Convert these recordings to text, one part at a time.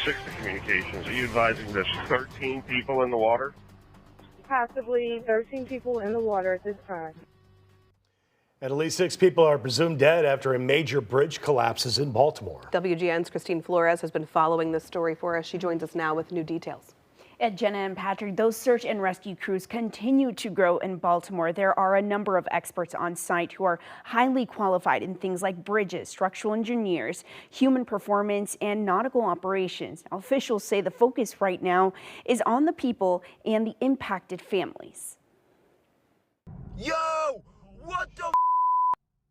6 to communications. Are you advising there's 13 people in the water? Possibly 13 people in the water at this time. At least 6 people are presumed dead after a major bridge collapses in Baltimore. WGN's Christine Flores has been following this story for us. She joins us now with new details. At Jenna and Patrick, those search and rescue crews continue to grow in Baltimore. There are a number of experts on site who are highly qualified in things like bridges, structural engineers, human performance, and nautical operations. Now, officials say the focus right now is on the people and the impacted families. Yo, what the?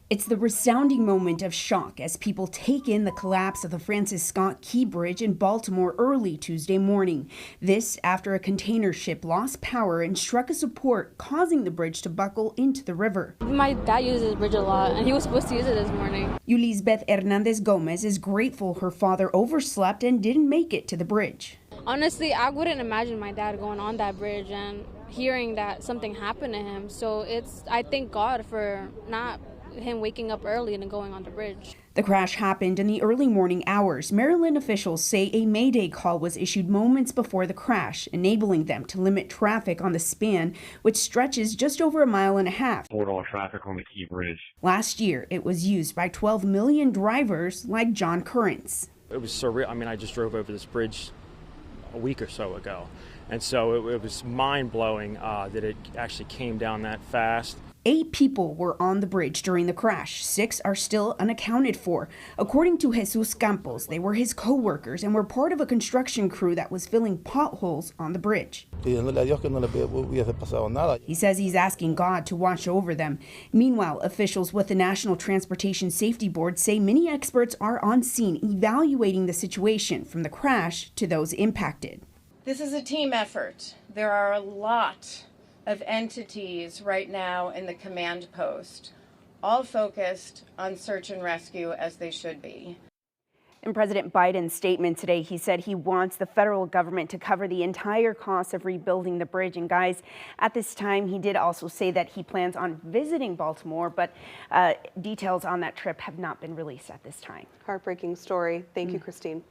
It's the resounding moment of shock as people take in the collapse of the Francis Scott Key Bridge in Baltimore early Tuesday morning. This after a container ship lost power and struck a support, causing the bridge to buckle into the river. My dad uses this bridge a lot, and he was supposed to use it this morning. Yulisbeth Hernandez Gomez is grateful her father overslept and didn't make it to the bridge. Honestly, I wouldn't imagine my dad going on that bridge and hearing that something happened to him. So I thank God for not him waking up early and going on the bridge. The crash happened in the early morning hours. Maryland officials say a Mayday call was issued moments before the crash, enabling them to limit traffic on the span, which stretches just over 1.5 miles. Hold all traffic on the Key Bridge. Last year, it was used by 12 million drivers like John Currents. It was surreal. I mean, I just drove over this bridge a week or so ago, and so it was mind-blowing that it actually came down that fast. 8 people were on the bridge during the crash. 6 are still unaccounted for. According to Jesus Campos, they were his co-workers and were part of a construction crew that was filling potholes on the bridge. He says he's asking God to watch over them. Meanwhile, officials with the National Transportation Safety Board say many experts are on scene evaluating the situation from the crash to those impacted. This is a team effort. There are a lot of entities right now in the command post, all focused on search and rescue as they should be. In President Biden's statement today, he said he wants the federal government to cover the entire cost of rebuilding the bridge. And guys, at this time, he did also say that he plans on visiting Baltimore, but details on that trip have not been released at this time. Heartbreaking story. Thank you, Christine.